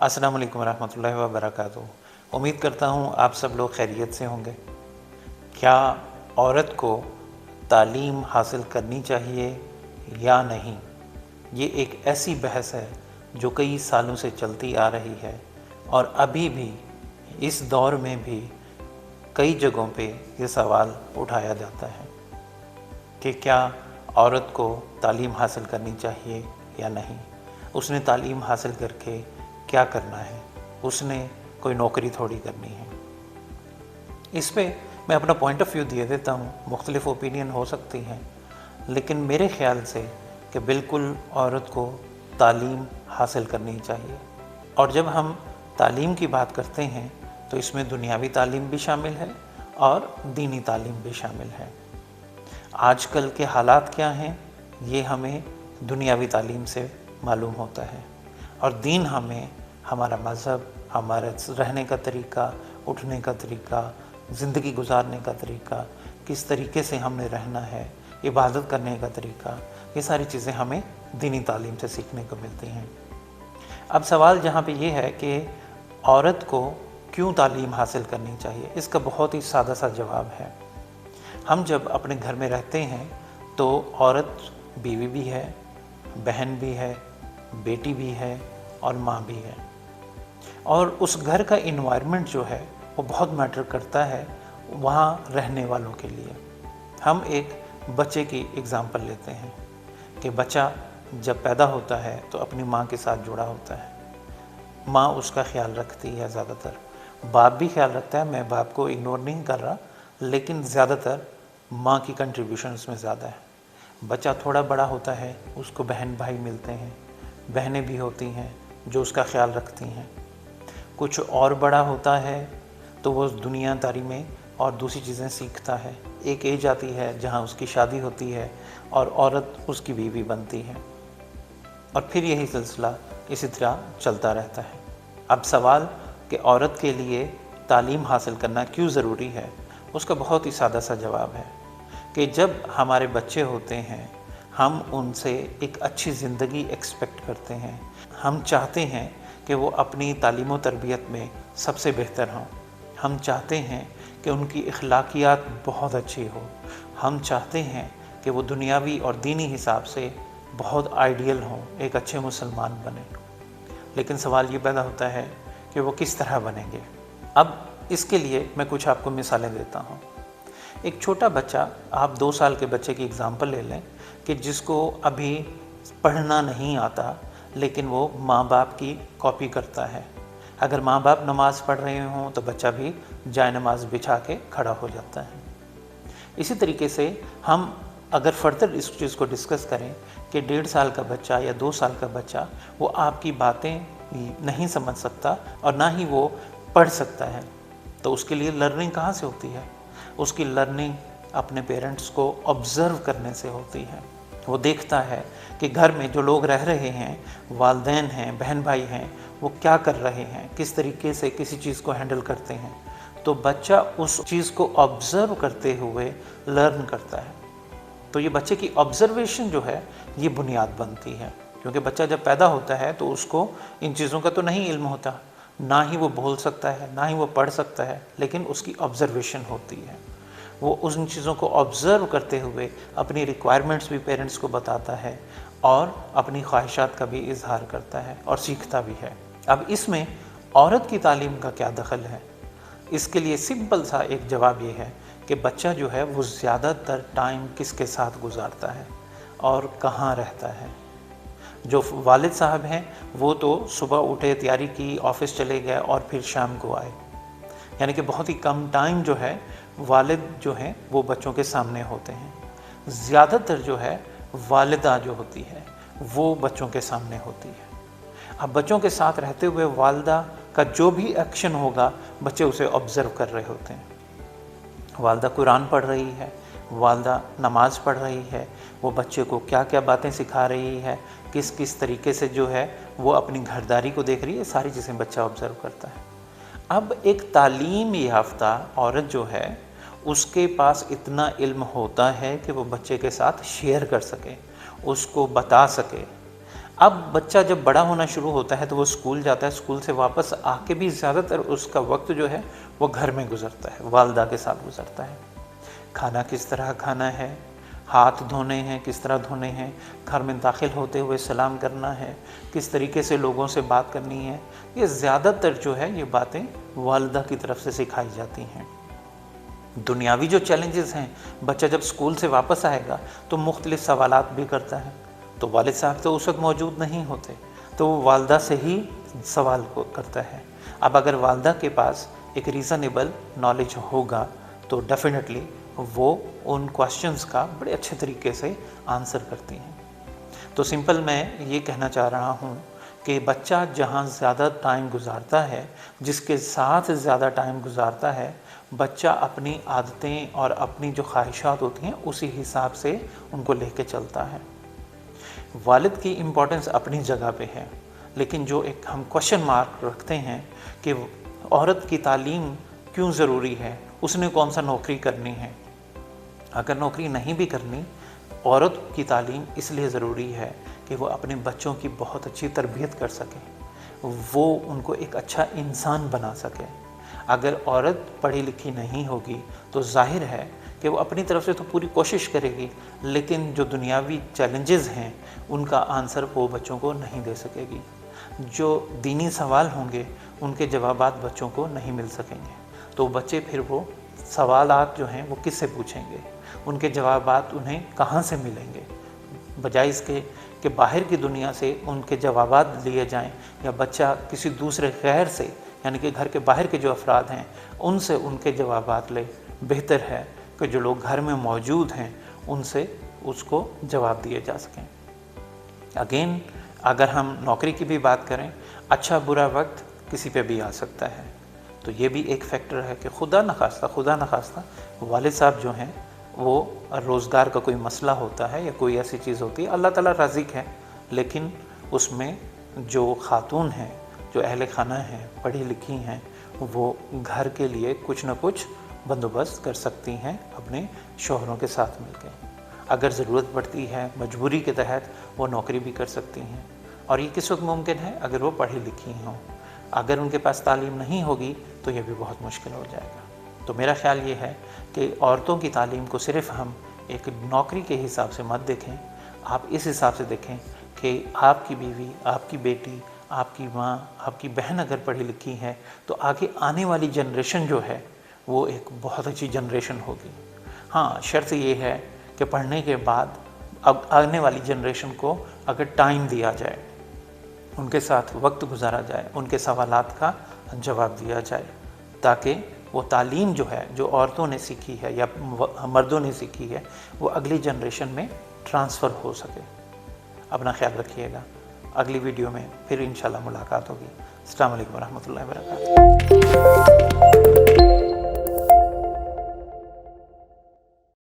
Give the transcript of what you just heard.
अस्सलाम वालेकुम रहमतुल्लाहि व बरकातुहू। उम्मीद करता हूँ आप सब लोग खैरियत से होंगे। क्या औरत को तालीम हासिल करनी चाहिए या नहीं, ये एक ऐसी बहस है जो कई सालों से चलती आ रही है और अभी भी इस दौर में भी कई जगहों पे ये सवाल उठाया जाता है कि क्या औरत को तालीम हासिल करनी चाहिए या नहीं, उसने तालीम हासिल करके क्या करना है, उसने कोई नौकरी थोड़ी करनी है। इस पे मैं अपना पॉइंट ऑफ व्यू दे देता हूँ। मुख्तलिफ ओपिनियन हो सकती हैं, लेकिन मेरे ख़्याल से कि बिल्कुल औरत को तालीम हासिल करनी चाहिए। और जब हम तालीम की बात करते हैं तो इसमें दुनियावी तालीम भी शामिल है और दीनी तालीम भी शामिल है। आजकल के हालात क्या हैं ये हमें दुनियावी तालीम से मालूम होता है, और दीन हमें हमारा मज़हब, हमारा रहने का तरीका, उठने का तरीका, ज़िंदगी गुजारने का तरीका, किस तरीके से हमने रहना है, इबादत करने का तरीका, ये सारी चीज़ें हमें दीनी तालीम से सीखने को मिलती हैं। अब सवाल जहाँ पे ये है कि औरत को क्यों तालीम हासिल करनी चाहिए, इसका बहुत ही सादा सा जवाब है। हम जब अपने घर में रहते हैं तो औरत बीवी भी है, बहन भी है, बेटी भी है और माँ भी है, और उस घर का इन्वायरमेंट जो है वो बहुत मैटर करता है वहाँ रहने वालों के लिए। हम एक बच्चे की एग्ज़ाम्पल लेते हैं कि बच्चा जब पैदा होता है तो अपनी माँ के साथ जुड़ा होता है। माँ उसका ख्याल रखती है, ज़्यादातर बाप भी ख्याल रखता है, मैं बाप को इग्नोर नहीं कर रहा, लेकिन ज़्यादातर माँ की कंट्रीब्यूशन उसमें ज़्यादा है। बच्चा थोड़ा बड़ा होता है, उसको बहन भाई मिलते हैं, बहनें भी होती हैं जो उसका ख्याल रखती हैं। कुछ और बड़ा होता है तो वो दुनियादारी में और दूसरी चीज़ें सीखता है। एक एज आती है जहाँ उसकी शादी होती है और औरत उसकी बीवी बनती है, और फिर यही सिलसिला इसी तरह चलता रहता है। अब सवाल कि औरत के लिए तालीम हासिल करना क्यों ज़रूरी है, उसका बहुत ही सादा सा जवाब है कि जब हमारे बच्चे होते हैं हम उनसे एक अच्छी ज़िंदगी एक्सपेक्ट करते हैं। हम चाहते हैं कि वो अपनी तालीम व तरबियत में सबसे बेहतर हों। हम चाहते हैं कि उनकी अखलाकियात बहुत अच्छी हो। हम चाहते हैं कि वो दुनियावी और दीनी हिसाब से बहुत आइडियल हों, एक अच्छे मुसलमान बने। लेकिन सवाल ये पैदा होता है कि वो किस तरह बनेंगे। अब इसके लिए मैं कुछ आपको मिसालें देता हूँ। एक छोटा बच्चा, आप 2 साल के बच्चे की एग्ज़ाम्पल ले लें कि जिसको अभी पढ़ना नहीं आता, लेकिन वो माँ बाप की कॉपी करता है। अगर माँ बाप नमाज़ पढ़ रहे हों तो बच्चा भी जाए नमाज बिछा के खड़ा हो जाता है। इसी तरीके से हम अगर फर्दर इस चीज़ को डिस्कस करें कि 1.5 साल का बच्चा या 2 साल का बच्चा वो आपकी बातें नहीं समझ सकता और ना ही वो पढ़ सकता है, तो उसके लिए लर्निंग कहाँ से होती है? उसकी लर्निंग अपने पेरेंट्स को ऑब्ज़र्व करने से होती है। वो देखता है कि घर में जो लोग रह रहे हैं, वालिदैन हैं, बहन भाई हैं, वो क्या कर रहे हैं, किस तरीके से किसी चीज़ को हैंडल करते हैं। तो बच्चा उस चीज़ को ऑब्ज़र्व करते हुए लर्न करता है। तो ये बच्चे की ऑब्ज़र्वेशन जो है ये बुनियाद बनती है, क्योंकि बच्चा जब पैदा होता है तो उसको इन चीज़ों का तो नहीं इल्म होता, ना ही वो बोल सकता है, ना ही वो पढ़ सकता है, लेकिन उसकी ऑब्ज़र्वेशन होती है। वो उन चीज़ों को ऑब्ज़र्व करते हुए अपनी रिक्वायरमेंट्स भी पेरेंट्स को बताता है और अपनी ख्वाहिशात का भी इजहार करता है और सीखता भी है। अब इसमें औरत की तालीम का क्या दखल है? इसके लिए सिंपल सा एक जवाब ये है कि बच्चा जो है वो ज़्यादातर टाइम किसके साथ गुजारता है और कहाँ रहता है। जो वालिद साहब हैं वो तो सुबह उठे, तैयारी की, ऑफ़िस चले गए और फिर शाम को आए, यानी कि बहुत ही कम टाइम जो है वालिद जो हैं वो बच्चों के सामने होते हैं। ज़्यादातर जो है वालिदा जो होती है वो बच्चों के सामने होती है। अब बच्चों के साथ रहते हुए वालिदा का जो भी एक्शन होगा बच्चे उसे ऑब्ज़र्व कर रहे होते हैं। वालिदा कुरान पढ़ रही है, वालिदा नमाज़ पढ़ रही है, वो बच्चे को क्या क्या बातें सिखा रही है, किस किस तरीके से जो है वो अपनी घरदारी को देख रही है, सारी चीज़ें बच्चा ऑब्ज़र्व करता है। अब एक तालीम याफ्ता औरत जो है उसके पास इतना इल्म होता है कि वो बच्चे के साथ शेयर कर सके, उसको बता सके। अब बच्चा जब बड़ा होना शुरू होता है तो वो स्कूल जाता है, स्कूल से वापस आके भी ज़्यादातर उसका वक्त जो है वो घर में गुजरता है, वालदा के साथ गुजरता है। खाना किस तरह खाना है, हाथ धोने हैं किस तरह धोने हैं, घर में दाखिल होते हुए सलाम करना है, किस तरीके से लोगों से बात करनी है, ये ज़्यादातर जो है ये बातें वालदा की तरफ से सिखाई जाती हैं। दुनियावी जो चैलेंजेस हैं, बच्चा जब स्कूल से वापस आएगा तो मुख्तलिफ़ सवालात भी करता है, तो वालिद साहब तो उस वक्त मौजूद नहीं होते, तो वो वालदा से ही सवाल को करता है। अब अगर वालदा के पास एक रीज़नेबल नॉलेज होगा तो डेफिनेटली वो उन क्वेश्चंस का बड़े अच्छे तरीके से आंसर करती हैं। तो सिंपल मैं ये कहना चाह रहा हूँ कि बच्चा जहाँ ज़्यादा टाइम गुजारता है, जिसके साथ ज़्यादा टाइम गुजारता है, बच्चा अपनी आदतें और अपनी जो ख्वाहिशात होती हैं उसी हिसाब से उनको लेके चलता है। वालिद की इम्पोर्टेंस अपनी जगह पे है, लेकिन जो एक हम क्वेश्चन मार्क रखते हैं कि औरत की तालीम क्यों ज़रूरी है, उसने कौन सा नौकरी करनी है। अगर नौकरी नहीं भी करनी, औरत की तालीम इसलिए ज़रूरी है कि वो अपने बच्चों की बहुत अच्छी तरबियत कर सके, वो उनको एक अच्छा इंसान बना सके। अगर औरत पढ़ी लिखी नहीं होगी तो जाहिर है कि वो अपनी तरफ से तो पूरी कोशिश करेगी, लेकिन जो दुनियावी चैलेंजेस हैं उनका आंसर वो बच्चों को नहीं दे सकेगी। जो दीनी सवाल होंगे उनके जवाबात बच्चों को नहीं मिल सकेंगे, तो बच्चे फिर वो सवालात जो हैं वो किससे पूछेंगे, उनके जवाबात उन्हें कहाँ से मिलेंगे। बजाय इसके कि बाहर की दुनिया से उनके जवाबात लिए जाएं, या बच्चा किसी दूसरे गैर से यानी कि घर के बाहर के जो अफराद हैं उनसे उनके जवाबात ले, बेहतर है कि जो लोग घर में मौजूद हैं उनसे उसको जवाब दिए जा सकें। अगेन अगर हम नौकरी की भी बात करें, अच्छा बुरा वक्त किसी पे भी आ सकता है, तो ये भी एक फैक्टर है कि खुदा न खास्ता वालिद साहब जो हैं वो रोज़गार का कोई मसला होता है या कोई ऐसी चीज़ होती है, अल्लाह ताला राज़िक है, लेकिन उसमें जो खातून हैं, जो अहले खाना हैं, पढ़ी लिखी हैं, वो घर के लिए कुछ न कुछ बंदोबस्त कर सकती हैं अपने शौहरों के साथ मिलकर। अगर ज़रूरत पड़ती है, मजबूरी के तहत वो नौकरी भी कर सकती हैं, और ये किस वक्त मुमकिन है, अगर वो पढ़ी लिखी हों। अगर उनके पास तालीम नहीं होगी तो ये भी बहुत मुश्किल हो जाएगा। तो मेरा ख़्याल ये है कि औरतों की तालीम को सिर्फ़ हम एक नौकरी के हिसाब से मत देखें, आप इस हिसाब से देखें कि आपकी बीवी, आपकी बेटी, आपकी माँ, आपकी बहन अगर पढ़ी लिखी है तो आगे आने वाली जनरेशन जो है वो एक बहुत अच्छी जनरेशन होगी। हाँ, शर्त ये है कि पढ़ने के बाद अब आने वाली जनरेशन को अगर टाइम दिया जाए, उनके साथ वक्त गुजारा जाए, उनके सवालात का जवाब दिया जाए, ताकि वो तालीम जो है, जो औरतों ने सीखी है या मर्दों ने सीखी है, वो अगली जनरेशन में ट्रांसफ़र हो सके। अपना ख्याल रखिएगा। अगली वीडियो में फिर इंशाल्लाह मुलाकात होगी। अस्सलाम वालेकुम रहमतुल्लाहि व बरकातहू।